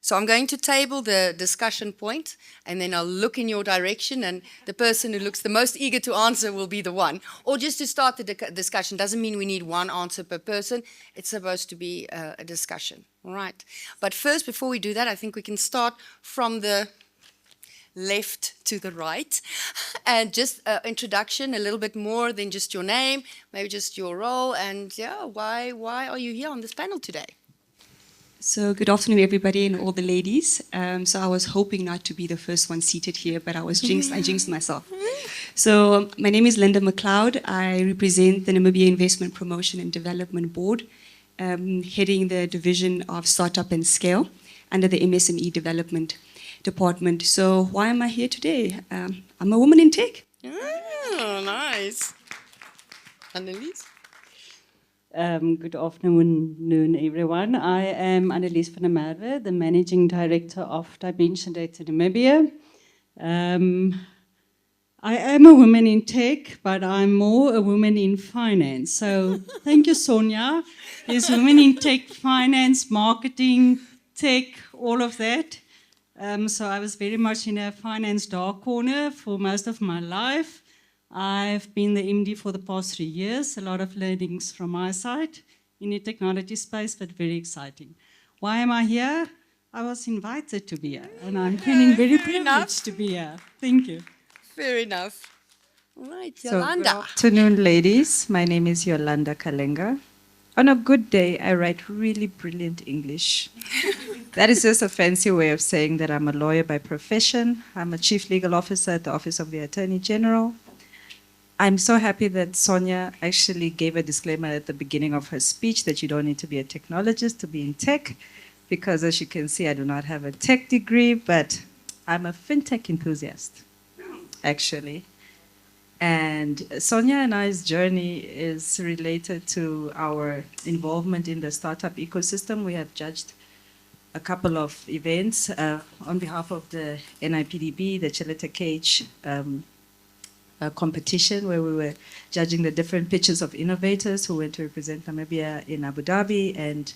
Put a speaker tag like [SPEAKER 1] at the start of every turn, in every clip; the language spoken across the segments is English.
[SPEAKER 1] So I'm going to table the discussion point, and then I'll look in your direction, and the person who looks the most eager to answer will be the one. Or just to start the discussion. Doesn't mean we need one answer per person. It's supposed to be a discussion. All right. But first, before we do that, I think we can start from the left to the right, and just introduction, a little bit more than just your name, maybe just your role, and yeah, why are you here on this panel today?
[SPEAKER 2] So good afternoon, everybody, and all the ladies. So I was hoping not to be the first one seated here, but I jinxed myself. So my name is Linda Mcleod. I represent the Namibia Investment Promotion and Development Board, heading the division of Startup and Scale under the MSME Development Department. So why am I here today? I'm a woman in tech.
[SPEAKER 1] Oh, nice. Annalize?
[SPEAKER 3] Good afternoon, everyone. I am Annalize van der Merwe, the Managing Director of Dimension Data Namibia. I am a woman in tech, but I'm more a woman in finance. So thank you, Sonia. There's women in tech, finance, marketing, tech, all of that. So I was very much in a finance dark corner for most of my life. I've been the MD for the past 3 years, a lot of learnings from my side in the technology space, but very exciting. Why am I here? I was invited to be here, and I'm feeling very privileged to be here. Thank you.
[SPEAKER 1] Fair enough. All right,
[SPEAKER 4] So,
[SPEAKER 1] Yolanda.
[SPEAKER 4] good afternoon, ladies. My name is Yolanda Kalenga. On a good day, I write really brilliant English. That is just a fancy way of saying that I'm a lawyer by profession. I'm a chief legal officer at the Office of the Attorney General. I'm so happy that Sonia actually gave a disclaimer at the beginning of her speech that you don't need to be a technologist to be in tech, because as you can see, I do not have a tech degree, but I'm a fintech enthusiast, actually. And Sonia and I's journey is related to our involvement in the startup ecosystem. We have judged a couple of events on behalf of the NIPDB, the Cheleta Cage competition, where we were judging the different pitches of innovators who went to represent Namibia in Abu Dhabi and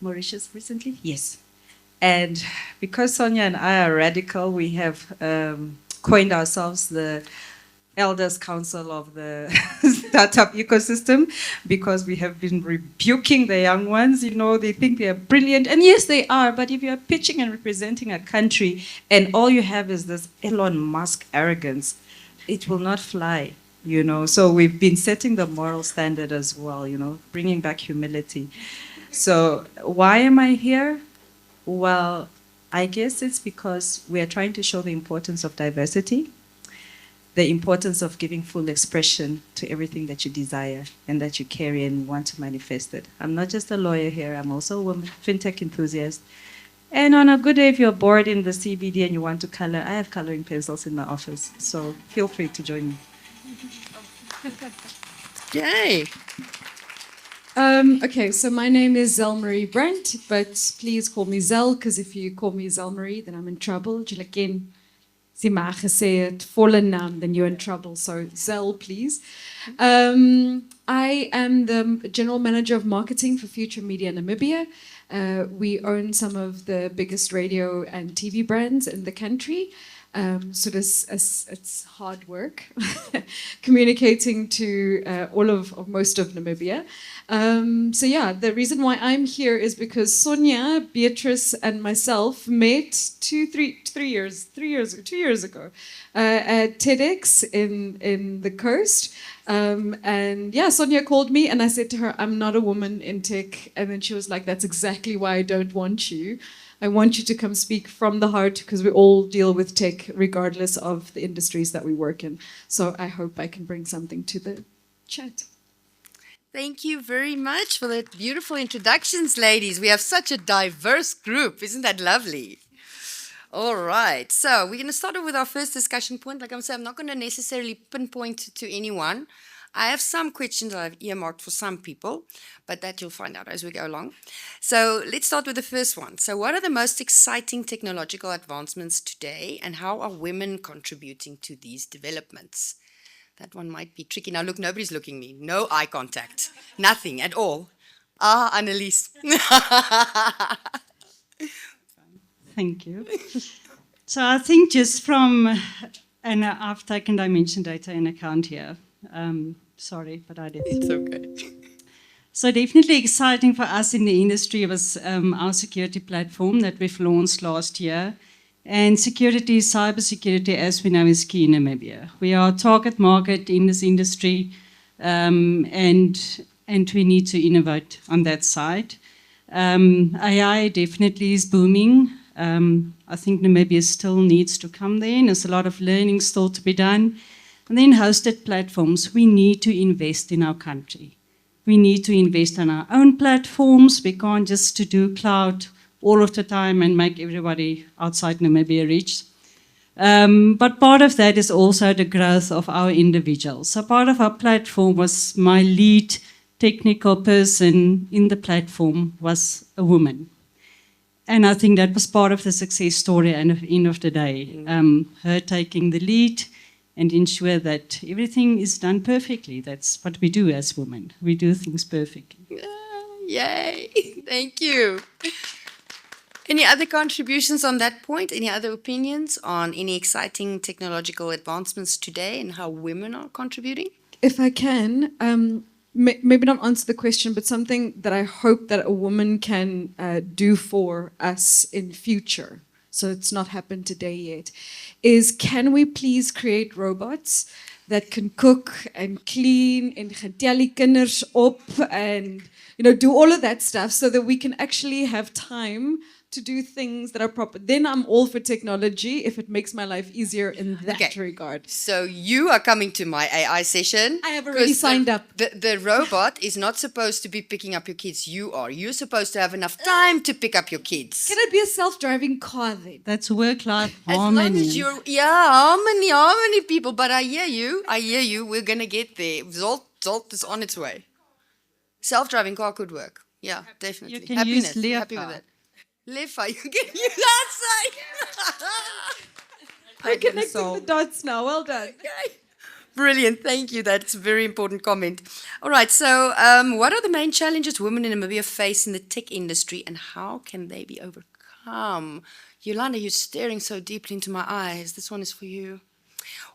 [SPEAKER 4] Mauritius recently. Yes. And because Sonia and I are radical, we have coined ourselves the Elders Council of the startup ecosystem, because we have been rebuking the young ones. You know, they think they are brilliant, and yes, they are, but if you are pitching and representing a country and all you have is this Elon Musk arrogance, it will not fly, you know. So we've been setting the moral standard as well, you know, bringing back humility. So why am I here? Well, I guess it's because we are trying to show the importance of diversity, the importance of giving full expression to everything that you desire and that you carry and want to manifest it. I'm not just a lawyer here, I'm also a woman, fintech enthusiast. And on a good day, if you're bored in the CBD and you want to color, I have coloring pencils in my office, so feel free to join me.
[SPEAKER 1] Yay.
[SPEAKER 5] Okay, so my name is Zellkmari Brandt, but please call me Zell, because if you call me Zellkmari, then I'm in trouble. Sy maar gesê het volle naam, then you're in trouble. So Zell, please. I am the general manager of marketing for Future Media Namibia. We own some of the biggest radio and TV brands in the country. So it's hard work communicating to most of Namibia. So yeah, the reason why I'm here is because Sonia, Beatrice, and myself met 2 years ago at TEDx in the coast. And yeah, Sonia called me and I said to her, I'm not a woman in tech. And then she was like, that's exactly why I don't want you. I want you to come speak from the heart, because we all deal with tech regardless of the industries that we work in. So I hope I can bring something to the chat.
[SPEAKER 1] Thank you very much for that beautiful introductions, ladies. We have such a diverse group. Isn't that lovely? All right. So we're going to start off with our first discussion point. Like I'm saying, I'm not going to necessarily pinpoint to anyone. I have some questions I've earmarked for some people, but that you'll find out as we go along. So let's start with the first one. So what are the most exciting technological advancements today, and how are women contributing to these developments? That one might be tricky. Now look, nobody's looking at me. No eye contact. Nothing at all. Ah, Annalize.
[SPEAKER 3] Thank you. So I think just from, and I've taken dimension data in account here. Sorry, but I did.
[SPEAKER 1] It's okay.
[SPEAKER 3] So definitely exciting for us in the industry was our security platform that we've launched last year. And security, cybersecurity, as we know, is key in Namibia. We are a target market in this industry, and we need to innovate on that side. AI definitely is booming. I think Namibia still needs to come there, and there's a lot of learning still to be done. And then hosted platforms, we need to invest in our country. We need to invest in our own platforms. We can't just to do cloud all of the time and make everybody outside Namibia rich. But part of that is also the growth of our individuals. So part of our platform was my lead technical person in the platform was a woman. And I think that was part of the success story and at the end of the day, her taking the lead and ensure that everything is done perfectly. That's what we do as women. We do things perfectly.
[SPEAKER 1] Yay! Thank you. Any other contributions on that point? Any other opinions on any exciting technological advancements today and how women are contributing?
[SPEAKER 5] If I can, maybe not answer the question, but something that I hope that a woman can do for us in future, so it's not happened today yet, is can we please create robots that can cook and clean and getel die kinders op and do all of that stuff so that we can actually have time to do things that are proper. Then I'm all for technology if it makes my life easier in that regard.
[SPEAKER 1] So you are coming to my AI session.
[SPEAKER 5] I have already signed up.
[SPEAKER 1] The robot is not supposed to be picking up your kids. You are. You're supposed to have enough time to pick up your kids.
[SPEAKER 5] Can it be a self-driving car then?
[SPEAKER 3] That's work-life
[SPEAKER 1] As
[SPEAKER 3] harmony.
[SPEAKER 1] long as you're, harmony, people. But I hear you. We're going to get there. Zolt is on its way. Self-driving car could work. Yeah, definitely.
[SPEAKER 3] You can
[SPEAKER 1] Happiness.
[SPEAKER 3] use Lefa.
[SPEAKER 1] Happy with it. Lefa, you can use outside.
[SPEAKER 5] We're connecting the dots now. Well done.
[SPEAKER 1] Okay. Brilliant. Thank you. That's a very important comment. All right. So what are the main challenges women in Namibia face in the tech industry and how can they be overcome? Yolanda, you're staring so deeply into my eyes. This one is for you.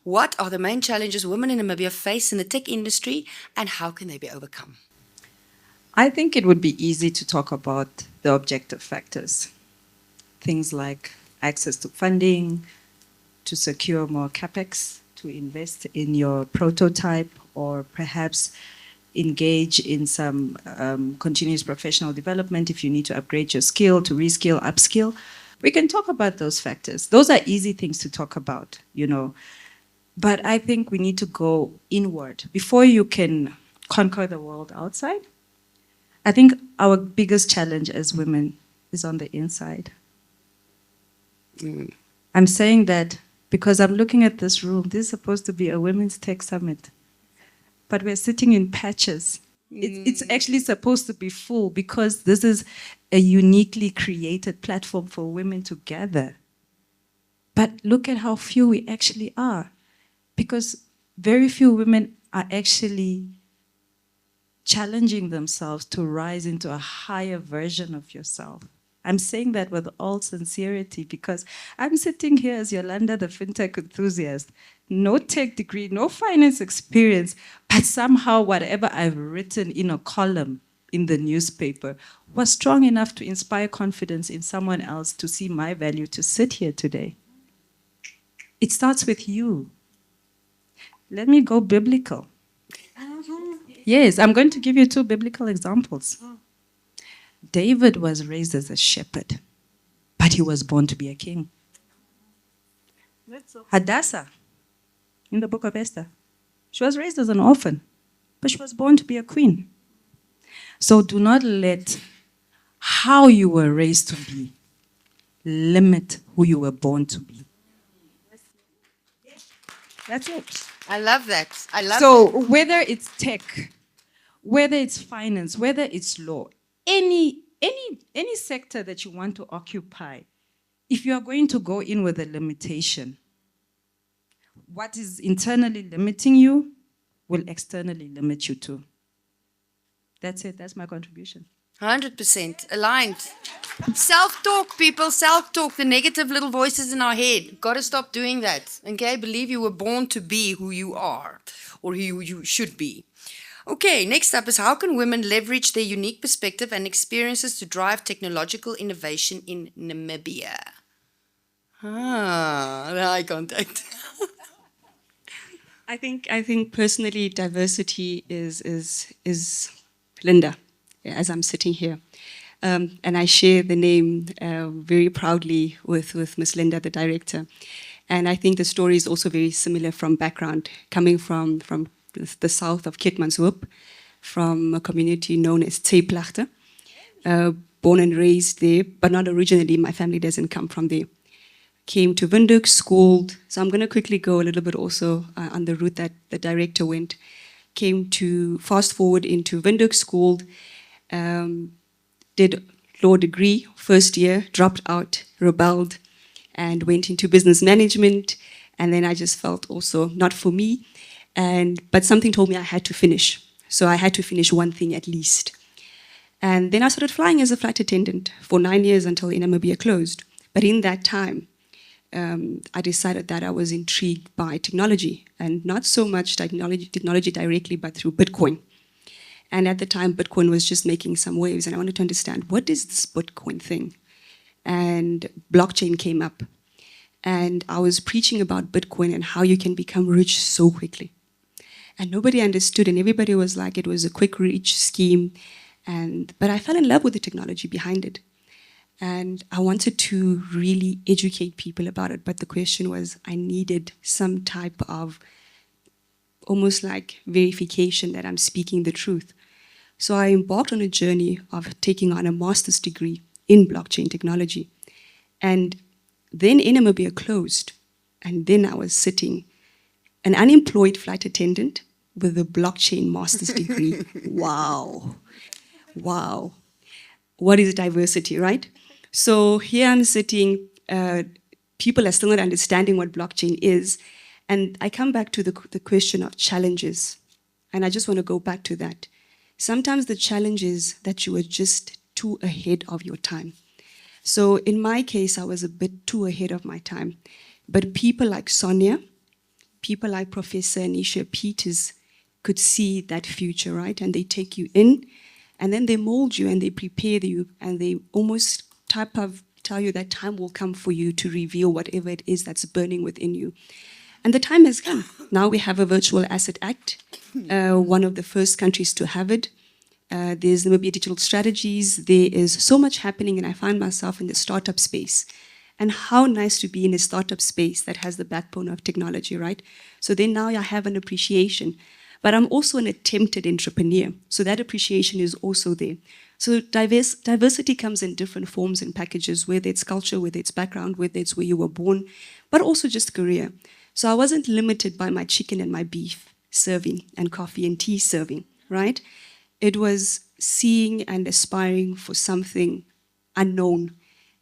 [SPEAKER 1] What are the main challenges women in Namibia face in the tech industry and how can they be overcome?
[SPEAKER 4] I think it would be easy to talk about the objective factors. Things like access to funding, to secure more capex, to invest in your prototype, or perhaps engage in some continuous professional development if you need to upgrade your skill, to reskill, upskill. We can talk about those factors. Those are easy things to talk about, But I think we need to go inward. Before you can conquer the world outside, I think our biggest challenge as women is on the inside. I'm saying that because I'm looking at this room. This is supposed to be a women's tech summit, but we're sitting in patches. It's actually supposed to be full because this is a uniquely created platform for women to gather. But look at how few we actually are, because very few women are actually challenging themselves to rise into a higher version of yourself. I'm saying that with all sincerity because I'm sitting here as Yolanda, the fintech enthusiast, no tech degree, no finance experience, but somehow whatever I've written in a column in the newspaper was strong enough to inspire confidence in someone else to see my value to sit here today. It starts with you. Let me go biblical. Yes, I'm going to give you 2 biblical examples. David was raised as a shepherd, but he was born to be a king. Hadassah, in the book of Esther, she was raised as an orphan, but she was born to be a queen. So do not let how you were raised to be limit who you were born to be. That's it.
[SPEAKER 1] I love that.
[SPEAKER 4] So whether it's tech, whether it's finance, whether it's law, any sector that you want to occupy, if you are going to go in with a limitation, what is internally limiting you will externally limit you too. That's it. That's my contribution.
[SPEAKER 1] 100% aligned. Self-talk, people, self-talk, the negative little voices in our head. Got to stop doing that. Okay, believe you were born to be who you are or who you should be. Okay, next up is how can women leverage their unique perspective and experiences to drive technological innovation in Namibia? The eye contact.
[SPEAKER 2] I think personally diversity is Linda, as I'm sitting here. And I share the name very proudly with Miss Linda, the director. And I think the story is also very similar from background, coming from the south of Keetmanshoop, from a community known as Tseplachte, born and raised there, but not originally. My family doesn't come from there. Came to Windhoek, schooled. So I'm going to quickly go a little bit also on the route that the director went. Came to fast forward into Windhoek, schooled, did law degree, first year, dropped out, rebelled, and went into business management. And then I just felt also not for me. But something told me I had to finish. So I had to finish one thing at least. And then I started flying as a flight attendant for 9 years until Namibia closed. But in that time, I decided that I was intrigued by technology, and not so much technology directly, but through Bitcoin. And at the time, Bitcoin was just making some waves, and I wanted to understand, what is this Bitcoin thing? And blockchain came up. And I was preaching about Bitcoin and how you can become rich so quickly. And nobody understood, and everybody was like, it was a quick rich scheme. But I fell in love with the technology behind it. And I wanted to really educate people about it. But the question was, I needed some type of almost like verification that I'm speaking the truth. So I embarked on a journey of taking on a master's degree in blockchain technology. And then Namibia closed. And then I was sitting, an unemployed flight attendant with a blockchain master's degree. Wow. Wow. What is diversity, right? So here I'm sitting, people are still not understanding what blockchain is. And I come back to the question of challenges. And I just want to go back to that. Sometimes the challenge is that you are just too ahead of your time. So in my case, I was a bit too ahead of my time. But people like Sonia, people like Professor Anisha Peters could see that future, right? And they take you in, and then they mold you and they prepare you, and they almost tell you that time will come for you to reveal whatever it is that's burning within you. And the time has come. Now we have a Virtual Asset Act, one of the first countries to have it. There's Namibia Digital Strategies. There is so much happening, and I find myself in the startup space. And how nice to be in a startup space that has the backbone of technology, right? So then now I have an appreciation. But I'm also an attempted entrepreneur. So that appreciation is also there. So diversity comes in different forms and packages, whether it's culture, whether it's background, whether it's where you were born, but also just career. So I wasn't limited by my chicken and my beef serving and coffee and tea serving, right? It was seeing and aspiring for something unknown.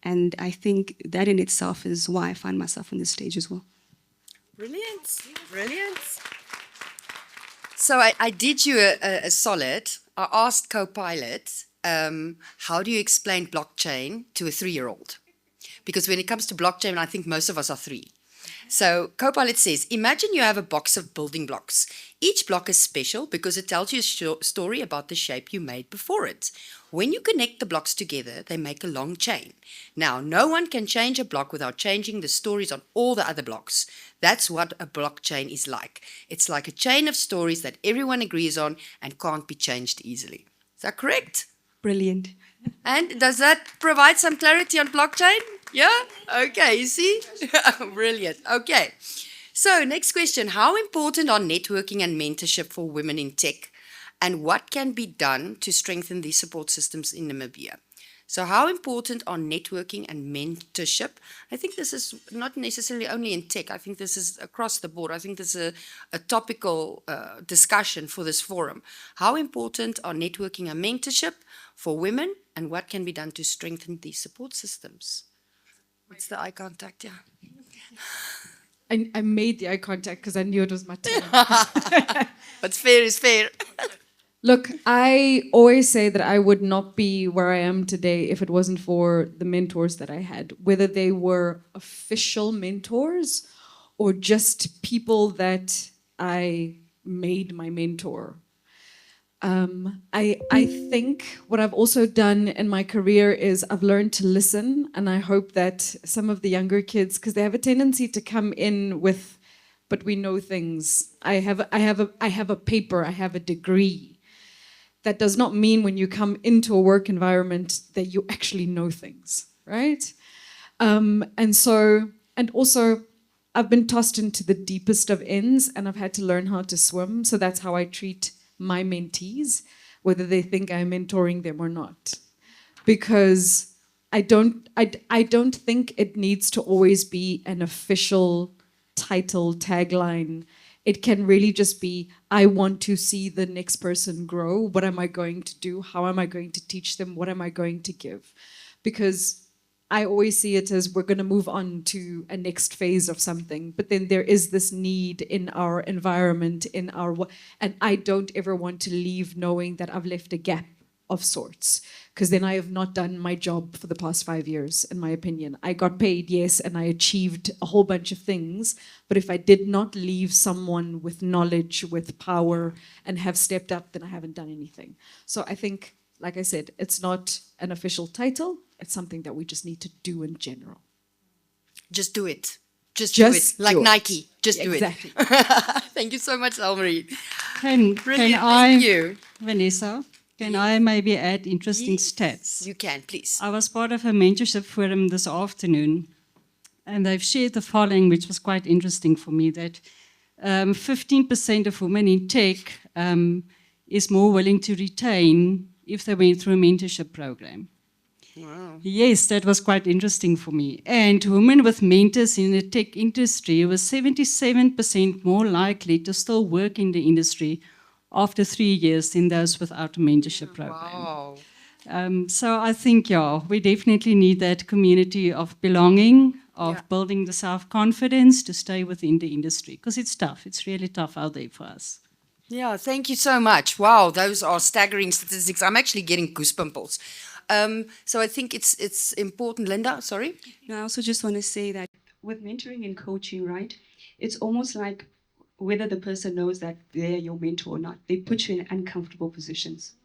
[SPEAKER 2] And I think that in itself is why I find myself on this stage as well.
[SPEAKER 1] Brilliant, brilliant. So I did you a solid. I asked Copilot, how do you explain blockchain to a 3-year-old? Because when it comes to blockchain, I think most of us are 3. So Copilot says, imagine you have a box of building blocks. Each block is special because it tells you a story about the shape you made before it. When you connect the blocks together, they make a long chain. Now, no one can change a block without changing the stories on all the other blocks. That's what a blockchain is like. It's like a chain of stories that everyone agrees on and can't be changed easily. Is that correct?
[SPEAKER 2] Brilliant.
[SPEAKER 1] And does that provide some clarity on blockchain? Yeah? Okay, you see? Brilliant. Okay. So, next question. How important are networking and mentorship for women in tech? And what can be done to strengthen these support systems in Namibia? So how important are networking and mentorship? I think this is not necessarily only in tech. I think this is across the board. I think this is a topical discussion for this forum. How important are networking and mentorship for women, and what can be done to strengthen these support systems? What's the eye contact? Yeah.
[SPEAKER 5] I made the eye contact because I knew it was my turn.
[SPEAKER 1] What's fair is fair.
[SPEAKER 5] Look, I always say that I would not be where I am today if it wasn't for the mentors that I had, whether they were official mentors or just people that I made my mentor. I think what I've also done in my career is I've learned to listen, and I hope that some of the younger kids, because they have a tendency to come in with, but we know things. I have a paper, I have a degree. That does not mean when you come into a work environment that you actually know things, right? And also, I've been tossed into the deepest of ends, and I've had to learn how to swim. So that's how I treat my mentees, whether they think I'm mentoring them or not, because I don't think it needs to always be an official title tagline. It can really just be, I want to see the next person grow. What am I going to do? How am I going to teach them? What am I going to give? Because I always see it as we're going to move on to a next phase of something. But then there is this need in our environment, and I don't ever want to leave knowing that I've left a gap of sorts, because then I have not done my job for the past 5 years, in my opinion. I got paid, yes, and I achieved a whole bunch of things, but if I did not leave someone with knowledge, with power, and have stepped up, then I haven't done anything. So I think, like I said, it's not an official title, it's something that we just need to do in general.
[SPEAKER 1] Just do it. Just
[SPEAKER 5] Just
[SPEAKER 1] do it. Like
[SPEAKER 5] do it.
[SPEAKER 1] Nike. Just
[SPEAKER 5] Exactly.
[SPEAKER 1] do it. Thank you so much, Zellkmari.
[SPEAKER 3] Can
[SPEAKER 1] Brilliant.
[SPEAKER 3] I,
[SPEAKER 1] Thank you.
[SPEAKER 3] Vanessa, can I maybe add interesting
[SPEAKER 1] Yes,
[SPEAKER 3] stats?
[SPEAKER 1] You can, please.
[SPEAKER 3] I was part of a mentorship forum this afternoon, and they've shared the following, which was quite interesting for me, that 15% of women in tech is more willing to retain if they went through a mentorship program.
[SPEAKER 1] Wow.
[SPEAKER 3] Yes, that was quite interesting for me. And women with mentors in the tech industry were 77% more likely to still work in the industry after 3 years than those without a mentorship program.
[SPEAKER 1] Wow.
[SPEAKER 3] So I think, yeah, we definitely need that community of belonging, of building the self-confidence to stay within the industry, because it's tough. It's really tough out there for us.
[SPEAKER 1] Yeah, thank you so much. Wow, those are staggering statistics. I'm actually getting goosepimples. So I think it's important. Linda, sorry?
[SPEAKER 2] No, I also just want to say that with mentoring and coaching, right, it's almost like whether the person knows that they're your mentor or not, they put you in uncomfortable positions.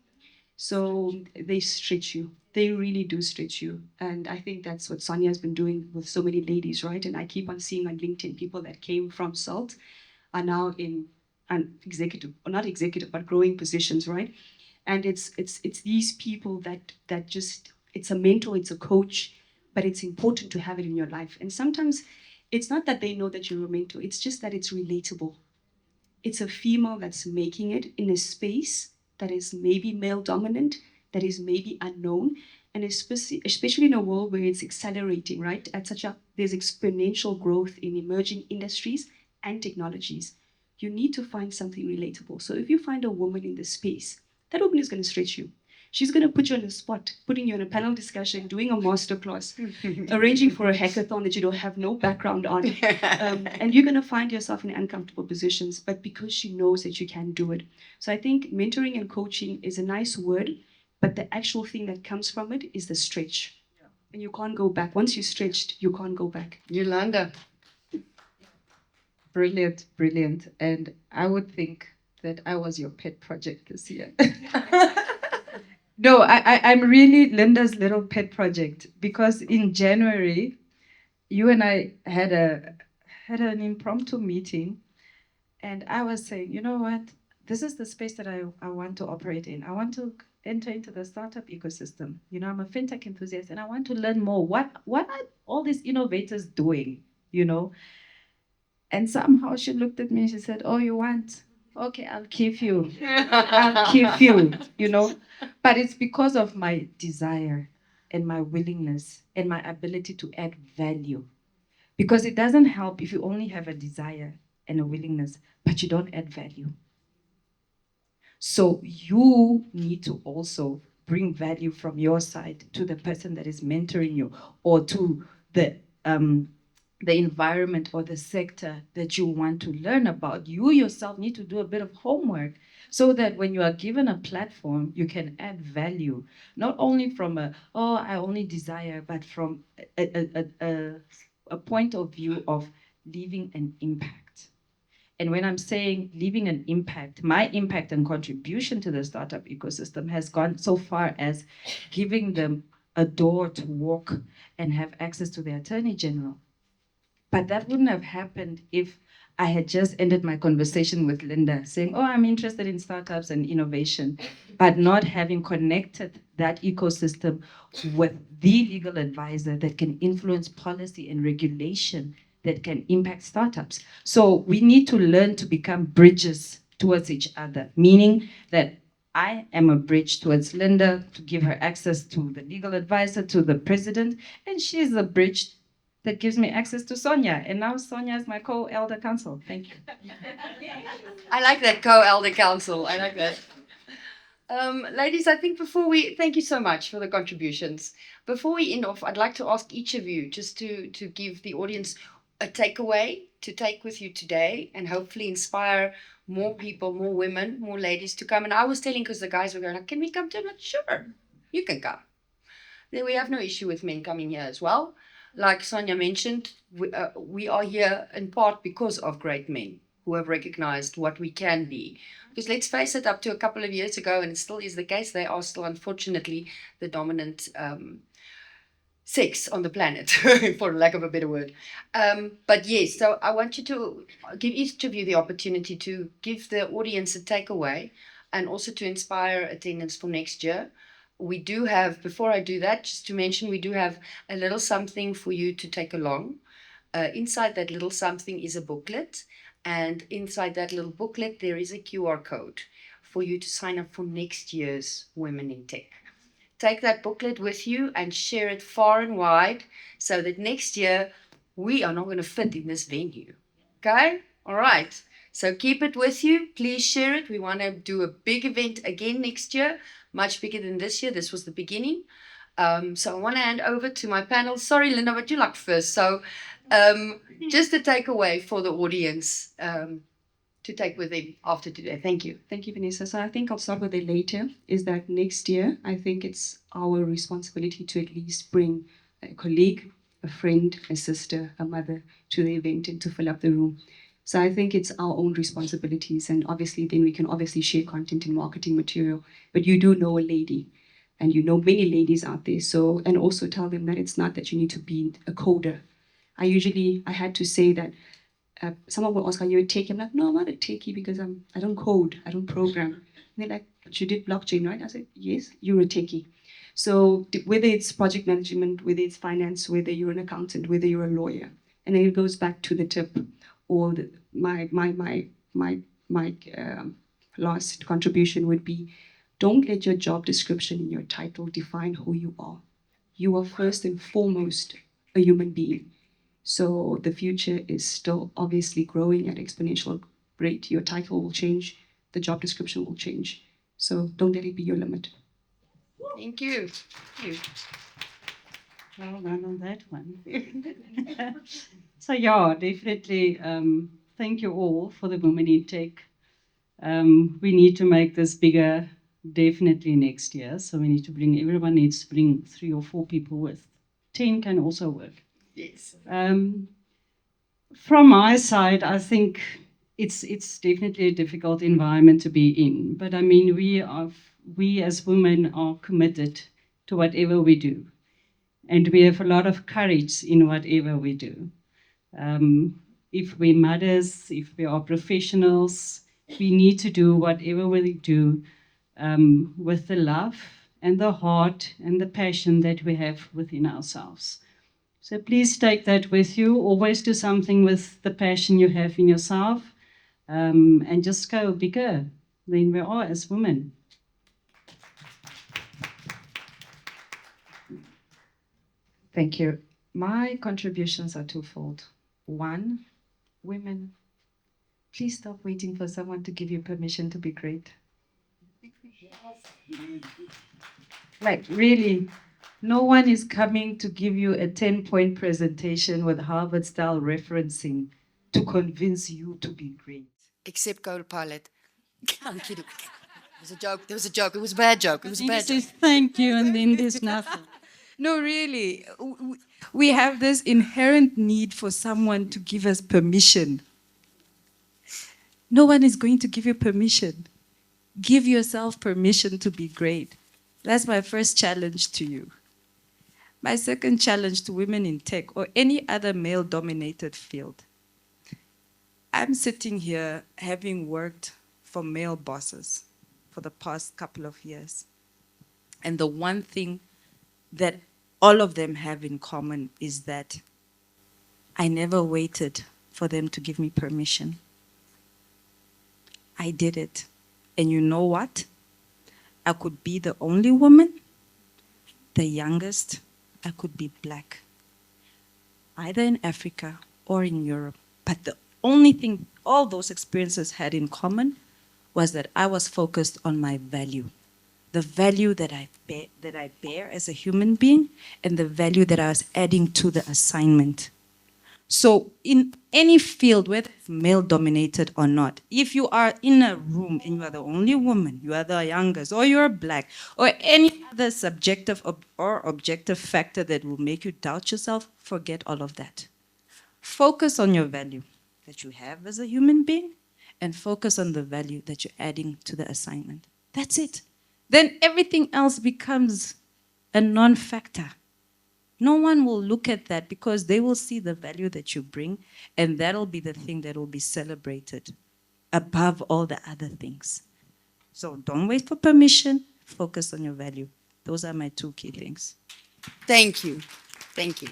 [SPEAKER 2] So they stretch you. They really do stretch you. And I think that's what Sonia has been doing with so many ladies, right? And I keep on seeing on LinkedIn people that came from SALT are now in an executive, or not executive, but growing positions, right? And it's these people that just, it's a mentor, it's a coach, but it's important to have it in your life. And sometimes it's not that they know that you're a mentor, it's just that it's relatable. It's a female that's making it in a space that is maybe male dominant, that is maybe unknown, and especially in a world where it's accelerating, right? There's exponential growth in emerging industries and technologies. You need to find something relatable. So if you find a woman in this space, that woman is going to stretch you. She's going to put you on the spot, putting you in a panel discussion, doing a masterclass, arranging for a hackathon that you don't have no background on. And you're going to find yourself in uncomfortable positions, but because she knows that you can do it. So I think mentoring and coaching is a nice word, but the actual thing that comes from it is the stretch. And you can't go back. Once you're stretched, you can't go back.
[SPEAKER 1] Yolanda.
[SPEAKER 6] Brilliant, brilliant. And I would think that I was your pet project this year. No, I'm really Linda's little pet project, because in January, you and I had an impromptu meeting, and I was saying, you know what? This is the space that I want to operate in. I want to enter into the startup ecosystem. You know, I'm a fintech enthusiast, and I want to learn more. What are all these innovators doing? You know? And somehow she looked at me and she said, "Oh, you want? Okay, I'll give you. I'll give you, you know." But it's because of my desire and my willingness and my ability to add value. Because it doesn't help if you only have a desire and a willingness, but you don't add value. So you need to also bring value from your side to the person that is mentoring you, or to the the environment or the sector that you want to learn about. You yourself need to do a bit of homework so that when you are given a platform, you can add value, not only from I only desire, but from a point of view of leaving an impact. And when I'm saying leaving an impact, my impact and contribution to the startup ecosystem has gone so far as giving them a door to walk and have access to the Attorney General. But that wouldn't have happened if I had just ended my conversation with Linda saying, oh, I'm interested in startups and innovation, but not having connected that ecosystem with the legal advisor that can influence policy and regulation that can impact startups. So we need to learn to become bridges towards each other, meaning that I am a bridge towards Linda to give her access to the legal advisor, to the president, and she's a bridge that gives me access to Sonia. And now Sonia is my co-elder counsel. Thank you.
[SPEAKER 1] I like that co-elder council. I like that. Ladies, I think thank you so much for the contributions. Before we end off, I'd like to ask each of you just to give the audience a takeaway to take with you today and hopefully inspire more people, more women, more ladies to come. And I was telling, because the guys were going, can we come to it? Sure, you can come. Then we have no issue with men coming here as well. Like Sonia mentioned, we are here in part because of great men who have recognized what we can be. Because let's face it, up to a couple of years ago, and it still is the case, they are still unfortunately the dominant sex on the planet, for lack of a better word. But yes, so I want you to give each of you the opportunity to give the audience a takeaway and also to inspire attendance for next year. We do have, before I do that, just to mention, we do have a little something for you to take along. Inside that little something is a booklet. And inside that little booklet, there is a QR code for you to sign up for next year's Women in Tech. Take that booklet with you and share it far and wide so that next year we are not going to fit in this venue. Okay? All right. So keep it with you. Please share it. We want to do a big event again next year, much bigger than this year. This was the beginning. So I want to hand over to my panel. Sorry, Linda, but you like first. So just a takeaway for the audience to take with them after today. Thank you.
[SPEAKER 2] Thank you, Vanessa. So I think I'll start with it later, is that next year, I think it's our responsibility to at least bring a colleague, a friend, a sister, a mother to the event and to fill up the room. So I think it's our own responsibilities, and obviously then we can obviously share content and marketing material, but you do know a lady and you know many ladies out there. So, and also tell them that it's not that you need to be a coder. I had to say that someone will ask, are you a techie? I'm like, no, I'm not a techie because I don't code, I don't program. And they're like, but you did blockchain, right? I said, yes, you're a techie. So whether it's project management, whether it's finance, whether you're an accountant, whether you're a lawyer, and then it goes back to the tip or my last contribution would be, don't let your job description and your title define who you are. You are first and foremost a human being. So the future is still obviously growing at exponential rate. Your title will change, the job description will change. So don't let it be your limit.
[SPEAKER 1] Thank you. Thank you.
[SPEAKER 3] Well done on that one. So yeah, definitely thank you all for the Women in Tech. We need to make this bigger definitely next year. So we need to everyone needs to bring 3 or 4 people with. 10 can also work.
[SPEAKER 1] Yes.
[SPEAKER 3] From my side, I think it's definitely a difficult environment to be in. But I mean, we as women are committed to whatever we do. And we have a lot of courage in whatever we do. If we're mothers, if we are professionals, we need to do whatever we do with the love and the heart and the passion that we have within ourselves. So please take that with you. Always do something with the passion you have in yourself, and just go bigger than we are as women.
[SPEAKER 6] Thank you. My contributions are twofold. One, women, please stop waiting for someone to give you permission to be great. Like, really, No one is coming to give you a 10-point presentation with Harvard-style referencing to convince you to be great.
[SPEAKER 1] Except co-pilot. I'm kidding. It was a joke. There was a joke. It was a bad joke. It was a
[SPEAKER 3] Then he
[SPEAKER 1] bad joke.
[SPEAKER 3] says thank you, and then there's nothing.
[SPEAKER 6] No, really. We have this inherent need for someone to give us permission. No one is going to give you permission. Give yourself permission to be great. That's my first challenge to you. My second challenge to women in tech or any other male-dominated field. I'm sitting here having worked for male bosses for the past couple of years. And the one thing that all of them have in common is that I never waited for them to give me permission. I did it. And you know what? I could be the only woman, the youngest, I could be black, either in Africa or in Europe. But the only thing all those experiences had in common was that I was focused on my value, the value that I bear as a human being, and the value that I was adding to the assignment. So in any field, whether it's male-dominated or not, if you are in a room and you are the only woman, you are the youngest, or you're black, or any other subjective or objective factor that will make you doubt yourself, forget all of that. Focus on your value that you have as a human being, and focus on the value that you're adding to the assignment. That's it. Then everything else becomes a non-factor. No one will look at that because they will see the value that you bring, and that'll be the thing that will be celebrated above all the other things. So don't wait for permission, focus on your value. Those are my two key things.
[SPEAKER 1] Thank you. Thank you.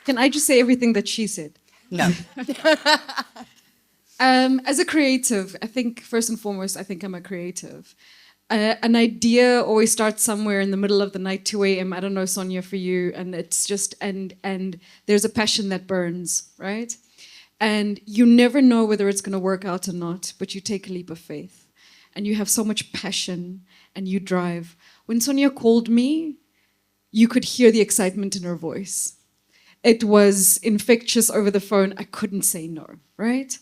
[SPEAKER 5] Can I just say everything that she said?
[SPEAKER 1] No.
[SPEAKER 5] As a creative, I think first and foremost, I think I'm a creative. An idea always starts somewhere in the middle of the night, 2 a.m. I don't know, Sonia, for you, and it's just and there's a passion that burns, right? And you never know whether it's going to work out or not, but you take a leap of faith, and you have so much passion and you drive. When Sonia called me, you could hear the excitement in her voice. It was infectious over the phone. I couldn't say no, right?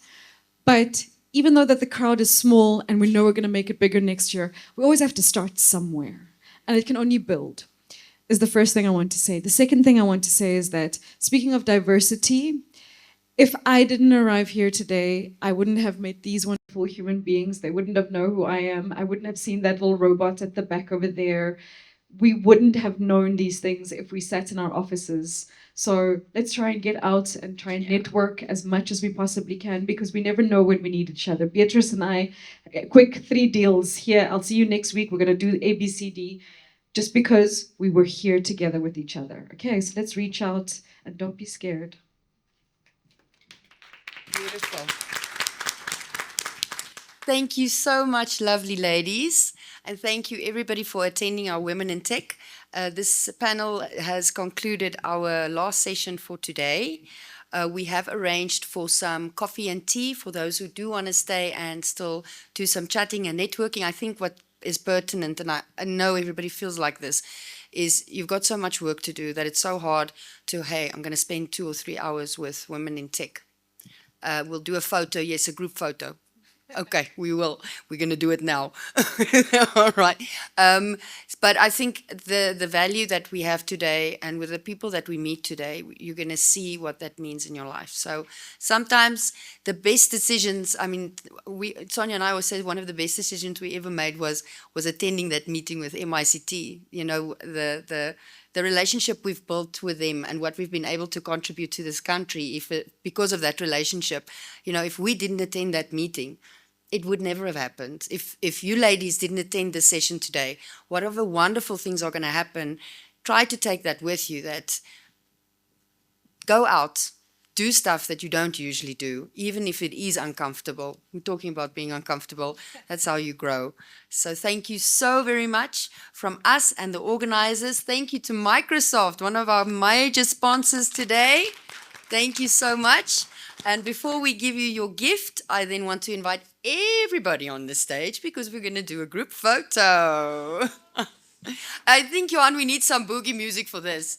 [SPEAKER 5] But even though that the crowd is small and we know we're going to make it bigger next year, we always have to start somewhere. And it can only build, is the first thing I want to say. The second thing I want to say is that, speaking of diversity, if I didn't arrive here today, I wouldn't have met these wonderful human beings. They wouldn't have known who I am. I wouldn't have seen that little robot at the back over there. We wouldn't have known these things if we sat in our offices. So let's try and get out and try and network as much as we possibly can, because we never know when we need each other. Beatrice and I, quick 3 deals here. I'll see you next week. We're going to do ABCD just because we were here together with each other. Okay, so let's reach out and don't be scared.
[SPEAKER 1] Beautiful. Thank you so much, lovely ladies. And thank you, everybody, for attending our Women in Tech. This panel has concluded our last session for today. We have arranged for some coffee and tea for those who do want to stay and still do some chatting and networking. I think what is pertinent, and I know everybody feels like this, is you've got so much work to do that it's so hard to, hey, I'm going to spend 2 or 3 hours with Women in Tech. We'll do a photo, yes, a group photo. Okay, we will. We're going to do it now. All right. But I think the value that we have today, and with the people that we meet today, you're going to see what that means in your life. So sometimes the best decisions, I mean, Sonia and I always said one of the best decisions we ever made was attending that meeting with MICT. You know, the relationship we've built with them and what we've been able to contribute to this country, because of that relationship. You know, if we didn't attend that meeting, it would never have happened. If you ladies didn't attend this session today, whatever wonderful things are going to happen, try to take that with you, that go out, do stuff that you don't usually do, even if it is uncomfortable. We're talking about being uncomfortable. That's how you grow. So thank you so very much from us and the organizers. Thank you to Microsoft, one of our major sponsors today. Thank you so much. And before we give you your gift, I then want to invite everybody on the stage because we're going to do a group photo. I think, Johan, we need some boogie music for this.